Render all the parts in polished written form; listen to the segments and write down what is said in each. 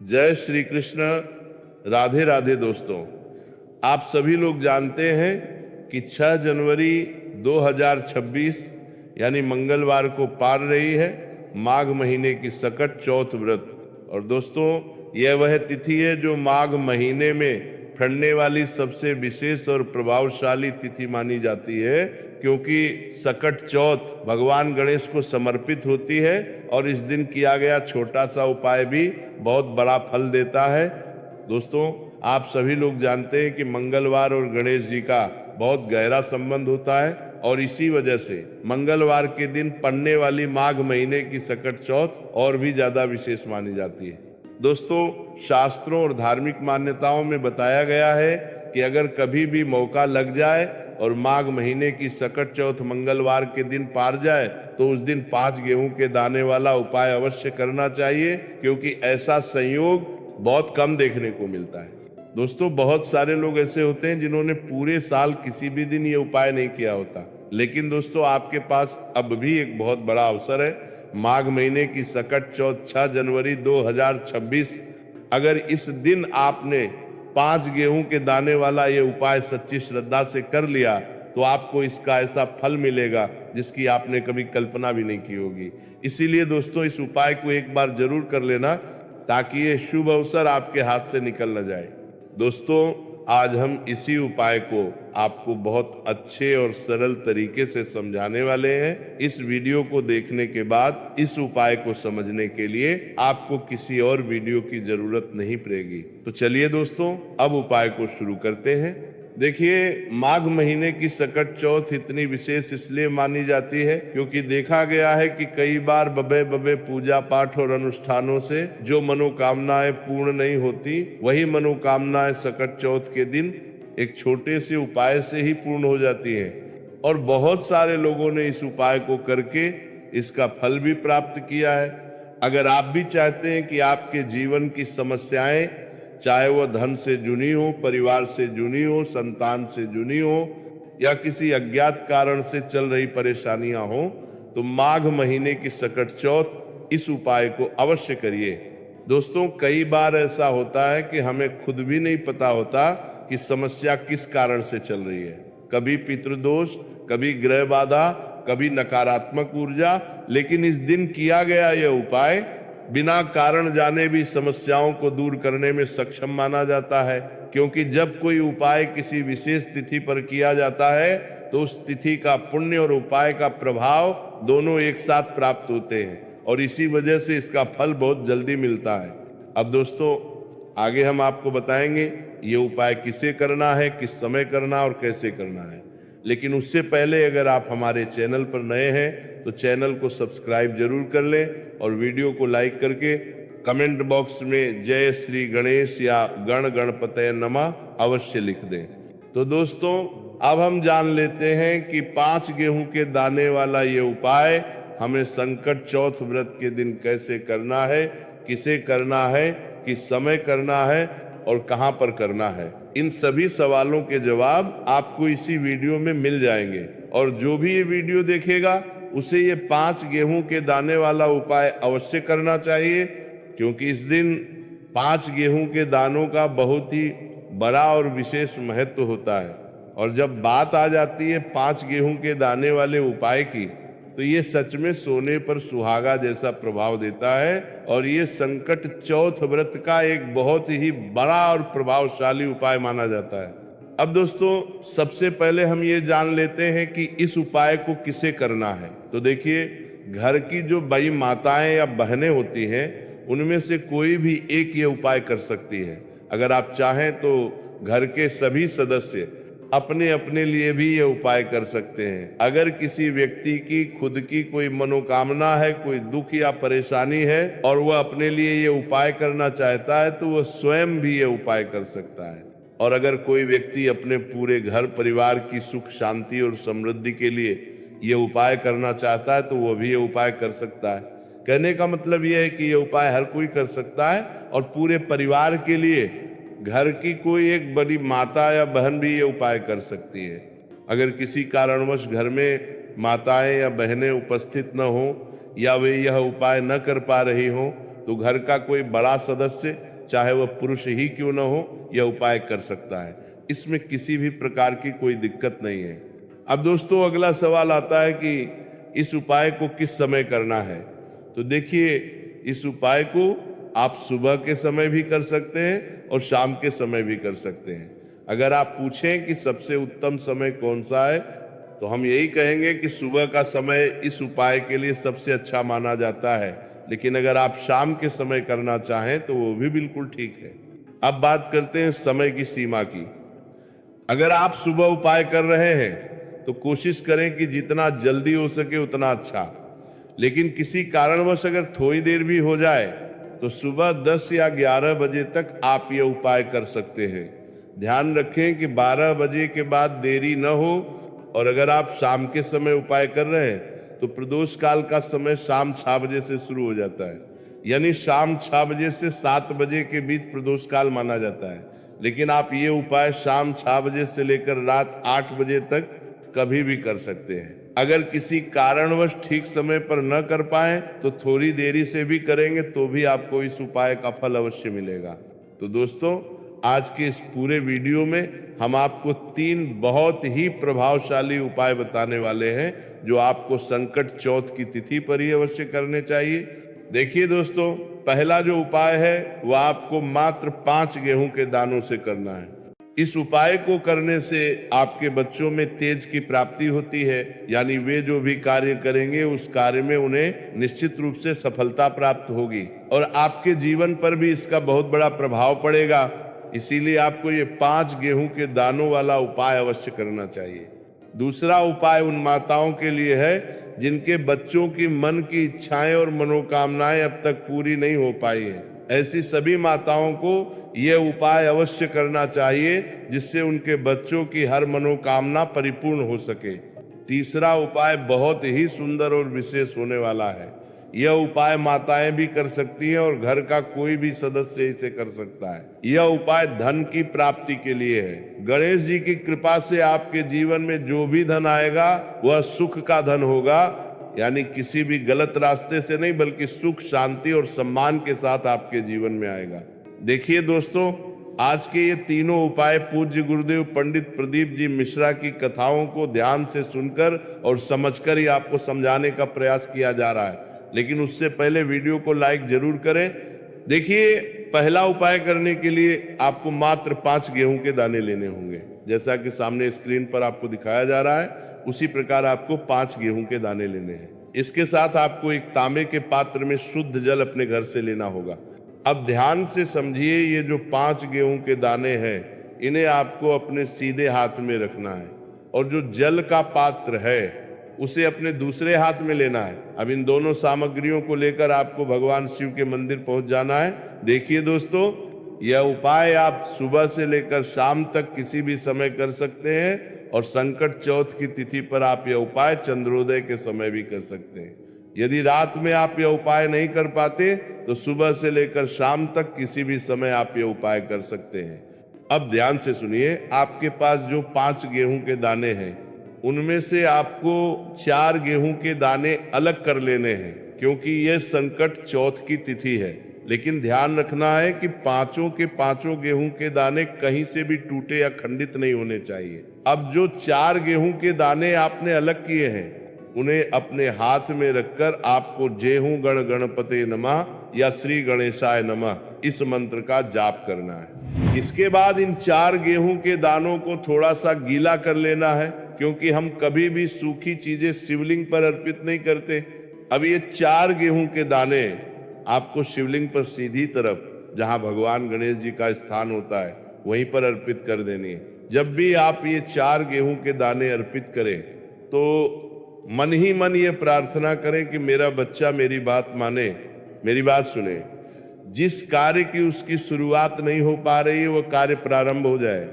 जय श्री कृष्ण। राधे राधे दोस्तों, आप सभी लोग जानते हैं कि 6 जनवरी 2026 यानी मंगलवार को पार रही है माघ महीने की सकट चौथ व्रत। और दोस्तों, यह वह तिथि है जो माघ महीने में पड़ने वाली सबसे विशेष और प्रभावशाली तिथि मानी जाती है, क्योंकि सकट चौथ भगवान गणेश को समर्पित होती है और इस दिन किया गया छोटा सा उपाय भी बहुत बड़ा फल देता है। दोस्तों, आप सभी लोग जानते हैं कि मंगलवार और गणेश जी का बहुत गहरा संबंध होता है और इसी वजह से मंगलवार के दिन पड़ने वाली माघ महीने की सकट चौथ और भी ज्यादा विशेष मानी जाती है। दोस्तों, शास्त्रों और धार्मिक मान्यताओं में बताया गया है कि अगर कभी भी मौका लग जाए और माघ महीने की सकट चौथ मंगलवार के दिन पार जाए तो उस दिन 5 गेहूं के दाने वाला उपाय अवश्य करना चाहिए, क्योंकि ऐसा संयोग बहुत कम देखने को मिलता है। दोस्तों, बहुत सारे लोग ऐसे होते हैं जिन्होंने पूरे साल किसी भी दिन ये उपाय नहीं किया होता, लेकिन दोस्तों आपके पास अब भी एक बहुत बड़ा अवसर है। माघ महीने की सकट चौथ 6 जनवरी 2026, अगर इस दिन आपने 5 गेहूं के दाने वाला ये उपाय सच्ची श्रद्धा से कर लिया तो आपको इसका ऐसा फल मिलेगा जिसकी आपने कभी कल्पना भी नहीं की होगी। इसीलिए दोस्तों, इस उपाय को एक बार जरूर कर लेना ताकि ये शुभ अवसर आपके हाथ से निकल न जाए। दोस्तों, आज हम इसी उपाय को आपको बहुत अच्छे और सरल तरीके से समझाने वाले हैं। इस वीडियो को देखने के बाद इस उपाय को समझने के लिए आपको किसी और वीडियो की जरूरत नहीं पड़ेगी। तो चलिए दोस्तों, अब उपाय को शुरू करते हैं। देखिए, माघ महीने की सकट चौथ इतनी विशेष इसलिए मानी जाती है क्योंकि देखा गया है कि कई बार बबे पूजा पाठ और अनुष्ठानों से जो मनोकामनाएं पूर्ण नहीं होती, वही मनोकामनाएं सकट चौथ के दिन एक छोटे से उपाय से ही पूर्ण हो जाती है। और बहुत सारे लोगों ने इस उपाय को करके इसका फल भी प्राप्त किया है। अगर आप भी चाहते हैं कि आपके जीवन की समस्याएं, चाहे वह धन से जुड़ी हो, परिवार से जुड़ी हो, संतान से जुड़ी हो या किसी अज्ञात कारण से चल रही परेशानियां हो, तो माघ महीने की सकट चौथ इस उपाय को अवश्य करिए। दोस्तों, कई बार ऐसा होता है कि हमें खुद भी नहीं पता होता कि समस्या किस कारण से चल रही है। कभी पितृदोष, कभी ग्रह बाधा, कभी नकारात्मक ऊर्जा, लेकिन इस दिन किया गया यह उपाय बिना कारण जाने भी समस्याओं को दूर करने में सक्षम माना जाता है, क्योंकि जब कोई उपाय किसी विशेष तिथि पर किया जाता है तो उस तिथि का पुण्य और उपाय का प्रभाव दोनों एक साथ प्राप्त होते हैं और इसी वजह से इसका फल बहुत जल्दी मिलता है। अब दोस्तों, आगे हम आपको बताएंगे ये उपाय किसे करना है, किस समय करना और कैसे करना है। लेकिन उससे पहले अगर आप हमारे चैनल पर नए हैं तो चैनल को सब्सक्राइब जरूर कर लें और वीडियो को लाइक करके कमेंट बॉक्स में जय श्री गणेश या गण गणपतये नमः अवश्य लिख दें। तो दोस्तों, अब हम जान लेते हैं कि 5 गेहूं के दाने वाला ये उपाय हमें संकट चौथ व्रत के दिन कैसे करना है, किसे करना है, किस समय करना है और कहां पर करना है। इन सभी सवालों के जवाब आपको इसी वीडियो में मिल जाएंगे और जो भी ये वीडियो देखेगा उसे ये 5 गेहूं के दाने वाला उपाय अवश्य करना चाहिए, क्योंकि इस दिन 5 गेहूं के दानों का बहुत ही बड़ा और विशेष महत्व होता है। और जब बात आ जाती है 5 गेहूं के दाने वाले उपाय की, तो ये सच में सोने पर सुहागा जैसा प्रभाव देता है और ये संकट चौथ व्रत का एक बहुत ही बड़ा और प्रभावशाली उपाय माना जाता है। अब दोस्तों, सबसे पहले हम ये जान लेते हैं कि इस उपाय को किसे करना है। तो देखिए, घर की जो बड़ी माताएं या बहनें होती हैं उनमें से कोई भी एक ये उपाय कर सकती है। अगर आप चाहें तो घर के सभी सदस्य अपने अपने लिए भी ये उपाय कर सकते हैं। अगर किसी व्यक्ति की खुद की कोई मनोकामना है, कोई दुख या परेशानी है और वह अपने लिए ये उपाय करना चाहता है तो वह स्वयं भी ये उपाय कर सकता है। और अगर कोई व्यक्ति अपने पूरे घर परिवार की सुख शांति और समृद्धि के लिए ये उपाय करना चाहता है तो वह भी ये उपाय कर सकता है। कहने का मतलब यह है कि ये उपाय हर कोई कर सकता है और पूरे परिवार के लिए घर की कोई एक बड़ी माता या बहन भी ये उपाय कर सकती है। अगर किसी कारणवश घर में माताएं या बहनें उपस्थित न हो या वे यह उपाय न कर पा रही हो तो घर का कोई बड़ा सदस्य, चाहे वह पुरुष ही क्यों न हो, यह उपाय कर सकता है। इसमें किसी भी प्रकार की कोई दिक्कत नहीं है। अब दोस्तों अगला सवाल आता है कि इस उपाय को किस समय करना है। तो देखिए, इस उपाय को आप सुबह के समय भी कर सकते हैं और शाम के समय भी कर सकते हैं। अगर आप पूछें कि सबसे उत्तम समय कौन सा है, तो हम यही कहेंगे कि सुबह का समय इस उपाय के लिए सबसे अच्छा माना जाता है। लेकिन अगर आप शाम के समय करना चाहें तो वो भी बिल्कुल ठीक है। अब बात करते हैं समय की सीमा की। अगर आप सुबह उपाय कर रहे हैं तो कोशिश करें कि जितना जल्दी हो सके उतना अच्छा। लेकिन किसी कारणवश अगर थोड़ी देर भी हो जाए तो सुबह 10 या 11 बजे तक आप ये उपाय कर सकते हैं। ध्यान रखें कि 12 बजे के बाद देरी न हो। और अगर आप शाम के समय उपाय कर रहे हैं तो प्रदोष काल का समय शाम 6 बजे से शुरू हो जाता है, यानी शाम 6 बजे से 7 बजे के बीच प्रदोष काल माना जाता है। लेकिन आप ये उपाय शाम 6 बजे से लेकर रात 8 बजे तक कभी भी कर सकते हैं। अगर किसी कारणवश ठीक समय पर न कर पाए तो थोड़ी देरी से भी करेंगे तो भी आपको इस उपाय का फल अवश्य मिलेगा। तो दोस्तों, आज के इस पूरे वीडियो में हम आपको 3 बहुत ही प्रभावशाली उपाय बताने वाले हैं जो आपको संकट चौथ की तिथि पर ही अवश्य करने चाहिए। देखिए दोस्तों, पहला जो उपाय है वह आपको मात्र 5 गेहूं के दानों से करना है। इस उपाय को करने से आपके बच्चों में तेज की प्राप्ति होती है, यानी वे जो भी कार्य करेंगे उस कार्य में उन्हें निश्चित रूप से सफलता प्राप्त होगी और आपके जीवन पर भी इसका बहुत बड़ा प्रभाव पड़ेगा। इसीलिए आपको ये 5 गेहूं के दानों वाला उपाय अवश्य करना चाहिए। दूसरा उपाय उन माताओं के लिए है जिनके बच्चों की मन की इच्छाएं और मनोकामनाएं अब तक पूरी नहीं हो पाई है। ऐसी सभी माताओं को यह उपाय अवश्य करना चाहिए जिससे उनके बच्चों की हर मनोकामना परिपूर्ण हो सके। तीसरा उपाय बहुत ही सुंदर और विशेष होने वाला है। यह उपाय माताएं भी कर सकती हैं और घर का कोई भी सदस्य इसे कर सकता है। यह उपाय धन की प्राप्ति के लिए है। गणेश जी की कृपा से आपके जीवन में जो भी धन आएगा वह सुख का धन होगा, यानी किसी भी गलत रास्ते से नहीं बल्कि सुख, शांति और सम्मान के साथ आपके जीवन में आएगा। देखिए दोस्तों, आज के ये तीनों उपाय पूज्य गुरुदेव पंडित प्रदीप जी मिश्रा की कथाओं को ध्यान से सुनकर और समझकर ही आपको समझाने का प्रयास किया जा रहा है। लेकिन उससे पहले वीडियो को लाइक जरूर करें। देखिए, पहला उपाय करने के लिए आपको मात्र 5 गेहूं के दाने लेने होंगे। जैसा कि सामने स्क्रीन पर आपको दिखाया जा रहा है उसी प्रकार आपको 5 गेहूं के दाने लेने हैं। इसके साथ आपको एक तांबे के पात्र में शुद्ध जल अपने घर से लेना होगा। अब ध्यान से समझिए, ये जो 5 गेहूं के दाने हैं इन्हें आपको अपने सीधे हाथ में रखना है और जो जल का पात्र है उसे अपने दूसरे हाथ में लेना है। अब इन दोनों सामग्रियों को लेकर आपको भगवान शिव के मंदिर पहुंच जाना है। देखिए दोस्तों, यह उपाय आप सुबह से लेकर शाम तक किसी भी समय कर सकते हैं और संकट चौथ की तिथि पर आप यह उपाय चंद्रोदय के समय भी कर सकते हैं। यदि रात में आप यह उपाय नहीं कर पाते तो सुबह से लेकर शाम तक किसी भी समय आप यह उपाय कर सकते हैं। अब ध्यान से सुनिए, आपके पास जो 5 गेहूं के दाने हैं उनमें से आपको 4 गेहूं के दाने अलग कर लेने हैं, क्योंकि यह संकट चौथ की तिथि है। लेकिन ध्यान रखना है कि पांचों के पांचों गेहूं के दाने कहीं से भी टूटे या खंडित नहीं होने चाहिए। अब जो 4 गेहूं के दाने आपने अलग किए हैं उन्हें अपने हाथ में रखकर आपको जेहू गण गणपते नमः या श्री गणेशाय नमः इस मंत्र का जाप करना है। इसके बाद इन 4 गेहूं के दानों को थोड़ा सा गीला कर लेना है, क्योंकि हम कभी भी सूखी चीजें शिवलिंग पर अर्पित नहीं करते। अब ये 4 गेहूं के दाने आपको शिवलिंग पर सीधी तरफ जहां भगवान गणेश जी का स्थान होता है वहीं पर अर्पित कर देनी है। जब भी आप ये 4 गेहूं के दाने अर्पित करें तो मन ही मन ये प्रार्थना करें कि मेरा बच्चा मेरी बात माने, मेरी बात सुने। जिस कार्य की उसकी शुरुआत नहीं हो पा रही है वो कार्य प्रारंभ हो जाए,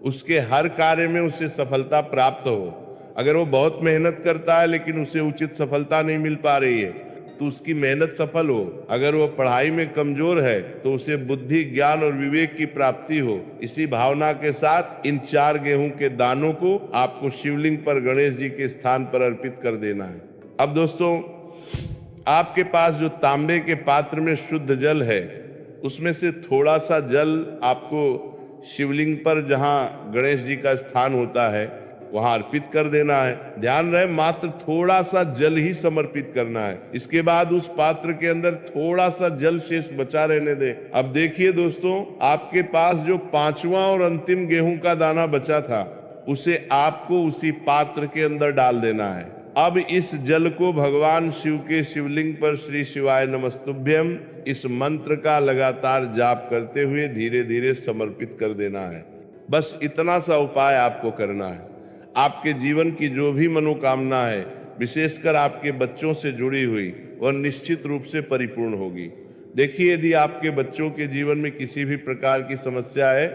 उसके हर कार्य में उसे सफलता प्राप्त हो। अगर वो बहुत मेहनत करता है लेकिन उसे उचित सफलता नहीं मिल पा रही है तो उसकी मेहनत सफल हो। अगर वो पढ़ाई में कमजोर है तो उसे बुद्धि, ज्ञान और विवेक की प्राप्ति हो। इसी भावना के साथ इन 4 गेहूं के दानों को आपको शिवलिंग पर गणेश जी के स्थान पर अर्पित कर देना है। अब दोस्तों, आपके पास जो तांबे के पात्र में शुद्ध जल है, उसमें से थोड़ा सा जल आपको शिवलिंग पर जहां गणेश जी का स्थान होता है वहां अर्पित कर देना है। ध्यान रहे, मात्र थोड़ा सा जल ही समर्पित करना है। इसके बाद उस पात्र के अंदर थोड़ा सा जल शेष बचा रहने दे। अब देखिए दोस्तों, आपके पास जो 5वां और अंतिम गेहूं का दाना बचा था, उसे आपको उसी पात्र के अंदर डाल देना है। अब इस जल को भगवान शिव के शिवलिंग पर श्री शिवाय नमस्तुभ्यम इस मंत्र का लगातार जाप करते हुए धीरे धीरे समर्पित कर देना है। बस इतना सा उपाय आपको करना है। आपके जीवन की जो भी मनोकामना है, विशेषकर आपके बच्चों से जुड़ी हुई, वह निश्चित रूप से परिपूर्ण होगी। देखिए, यदि आपके बच्चों के जीवन में किसी भी प्रकार की समस्या है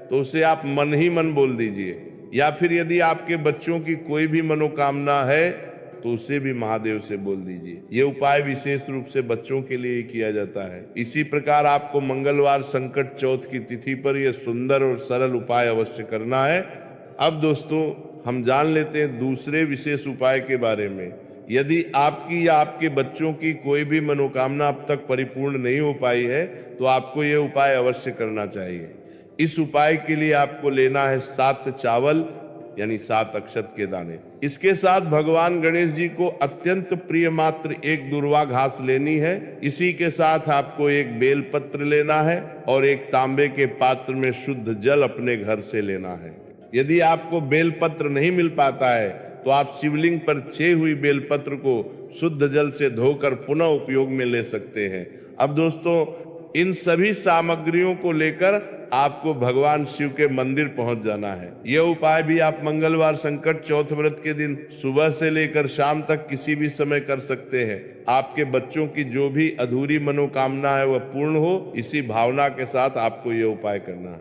तो उसे आप मन ही मन बोल दीजिए, या फिर यदि आपके बच्चों की कोई भी मनोकामना है तो उसे भी महादेव से बोल दीजिए। ये उपाय विशेष रूप से बच्चों के लिए ही किया जाता है। इसी प्रकार आपको मंगलवार संकट चौथ की तिथि पर यह सुंदर और सरल उपाय अवश्य करना है। अब दोस्तों, हम जान लेते हैं दूसरे विशेष उपाय के बारे में। यदि आपकी या आपके बच्चों की कोई भी मनोकामना अब तक परिपूर्ण नहीं हो पाई है तो आपको यह उपाय अवश्य करना चाहिए। इस उपाय के लिए आपको लेना है 7 चावल यानी 7 अक्षत के दाने। इसके साथ भगवान गणेश जी को अत्यंत प्रिय मात्र एक दुर्वा घास लेनी है। इसी के साथ आपको एक बेलपत्र लेना है और एक तांबे के पात्र में शुद्ध जल अपने घर से लेना है। यदि आपको बेलपत्र नहीं मिल पाता है तो आप शिवलिंग पर छे हुई बेलपत्र को शुद्ध जल से धोकर पुनः उपयोग में ले सकते हैं। अब दोस्तों, इन सभी सामग्रियों को लेकर आपको भगवान शिव के मंदिर पहुंच जाना है। यह उपाय भी आप मंगलवार संकट चौथ व्रत के दिन सुबह से लेकर शाम तक किसी भी समय कर सकते हैं। आपके बच्चों की जो भी अधूरी मनोकामना है वह पूर्ण हो, इसी भावना के साथ आपको यह उपाय करना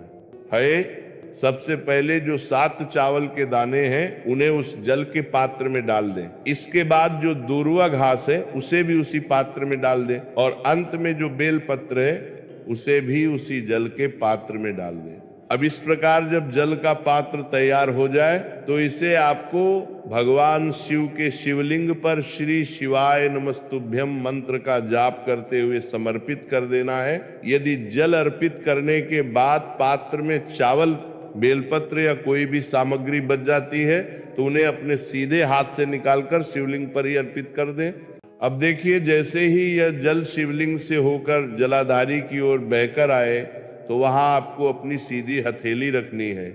है। सबसे पहले जो 7 चावल के दाने हैं उन्हें उस जल के पात्र में डाल दें। इसके बाद जो दूर्वा घास है उसे भी उसी पात्र में डाल दें और अंत में जो बेल पत्र है उसे भी उसी जल के पात्र में डाल दें। अब इस प्रकार जब जल का पात्र तैयार हो जाए तो इसे आपको भगवान शिव के शिवलिंग पर श्री शिवाय नमस्तुभ्यम मंत्र का जाप करते हुए समर्पित कर देना है। यदि जल अर्पित करने के बाद पात्र में चावल, बेलपत्र या कोई भी सामग्री बच जाती है तो उन्हें अपने सीधे हाथ से निकालकर शिवलिंग पर ही अर्पित कर दें। अब देखिए, जैसे ही यह जल शिवलिंग से होकर जलाधारी की ओर बहकर आए तो वहां आपको अपनी सीधी हथेली रखनी है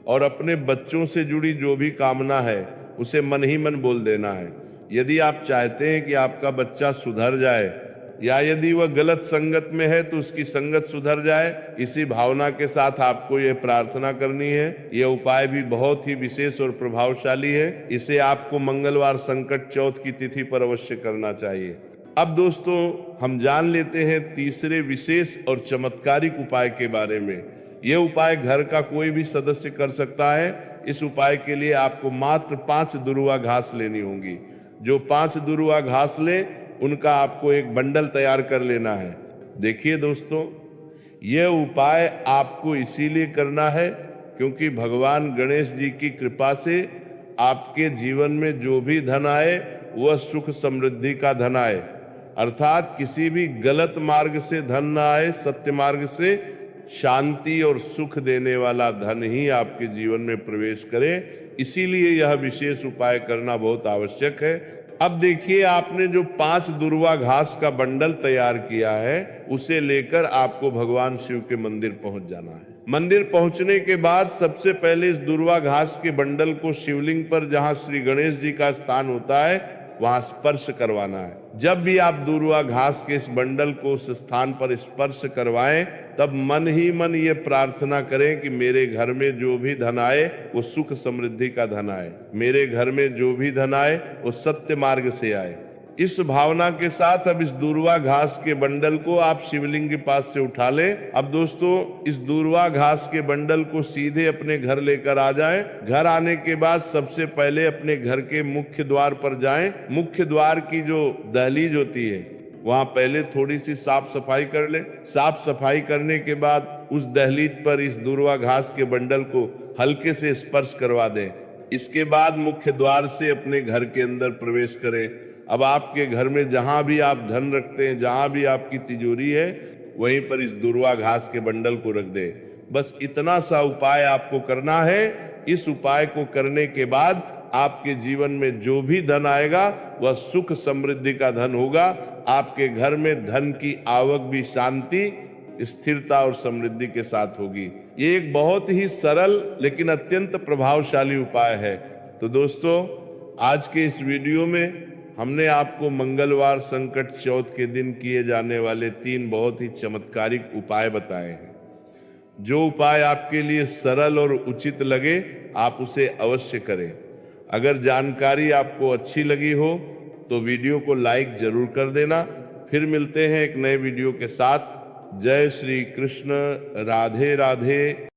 और अपने बच्चों से जुड़ी जो भी कामना है उसे मन ही मन बोल देना है। यदि आप चाहते हैं कि आपका बच्चा सुधर जाए या यदि वह गलत संगत में है तो उसकी संगत सुधर जाए, इसी भावना के साथ आपको यह प्रार्थना करनी है। यह उपाय भी बहुत ही विशेष और प्रभावशाली है। इसे आपको मंगलवार संकट चौथ की तिथि पर अवश्य करना चाहिए। अब दोस्तों, हम जान लेते हैं तीसरे विशेष और चमत्कारिक उपाय के बारे में। यह उपाय घर का कोई भी सदस्य कर सकता है। इस उपाय के लिए आपको मात्र 5 दुर्वा घास लेनी होंगी। जो 5 दुर्वा घास ले उनका आपको एक बंडल तैयार कर लेना है। देखिए दोस्तों, यह उपाय आपको इसीलिए करना है क्योंकि भगवान गणेश जी की कृपा से आपके जीवन में जो भी धन आए वह सुख समृद्धि का धन आए, अर्थात किसी भी गलत मार्ग से धन न आए, सत्य मार्ग से शांति और सुख देने वाला धन ही आपके जीवन में प्रवेश करे। इसीलिए यह विशेष उपाय करना बहुत आवश्यक है। अब देखिए, आपने जो 5 दुर्वा घास का बंडल तैयार किया है उसे लेकर आपको भगवान शिव के मंदिर पहुंच जाना है। मंदिर पहुंचने के बाद सबसे पहले इस दुर्वा घास के बंडल को शिवलिंग पर जहां श्री गणेश जी का स्थान होता है वहां स्पर्श करवाना है। जब भी आप दुर्वा घास के इस बंडल को उस स्थान पर स्पर्श करवाएं तब मन ही मन ये प्रार्थना करें कि मेरे घर में जो भी धन आए वो सुख समृद्धि का धन आए, मेरे घर में जो भी धन आए वो सत्य मार्ग से आए। इस भावना के साथ अब इस दूर्वा घास के बंडल को आप शिवलिंग के पास से उठा लें। अब दोस्तों, इस दूर्वा घास के बंडल को सीधे अपने घर लेकर आ जाएं। घर आने के बाद सबसे पहले अपने घर के मुख्य द्वार पर जाएं। मुख्य द्वार की जो दहलीज होती है वहां पहले थोड़ी सी साफ सफाई कर ले। साफ सफाई करने के बाद उस दहलीज पर इस दूर्वा घास के बंडल को हल्के से स्पर्श करवा दें। इसके बाद मुख्य द्वार से अपने घर के अंदर प्रवेश करें। अब आपके घर में जहां भी आप धन रखते हैं, जहां भी आपकी तिजोरी है, वहीं पर इस दुर्वा घास के बंडल को रख दे। बस इतना सा उपाय आपको करना है। इस उपाय को करने के बाद आपके जीवन में जो भी धन आएगा वह सुख समृद्धि का धन होगा। आपके घर में धन की आवक भी शांति, स्थिरता और समृद्धि के साथ होगी। ये एक बहुत ही सरल लेकिन अत्यंत प्रभावशाली उपाय है। तो दोस्तों, आज के इस वीडियो में हमने आपको मंगलवार संकट चौथ के दिन किए जाने वाले 3 बहुत ही चमत्कारिक उपाय बताए हैं। जो उपाय आपके लिए सरल और उचित लगे, आप उसे अवश्य करें। अगर जानकारी आपको अच्छी लगी हो तो वीडियो को लाइक जरूर कर देना। फिर मिलते हैं एक नए वीडियो के साथ। जय श्री कृष्ण। राधे राधे।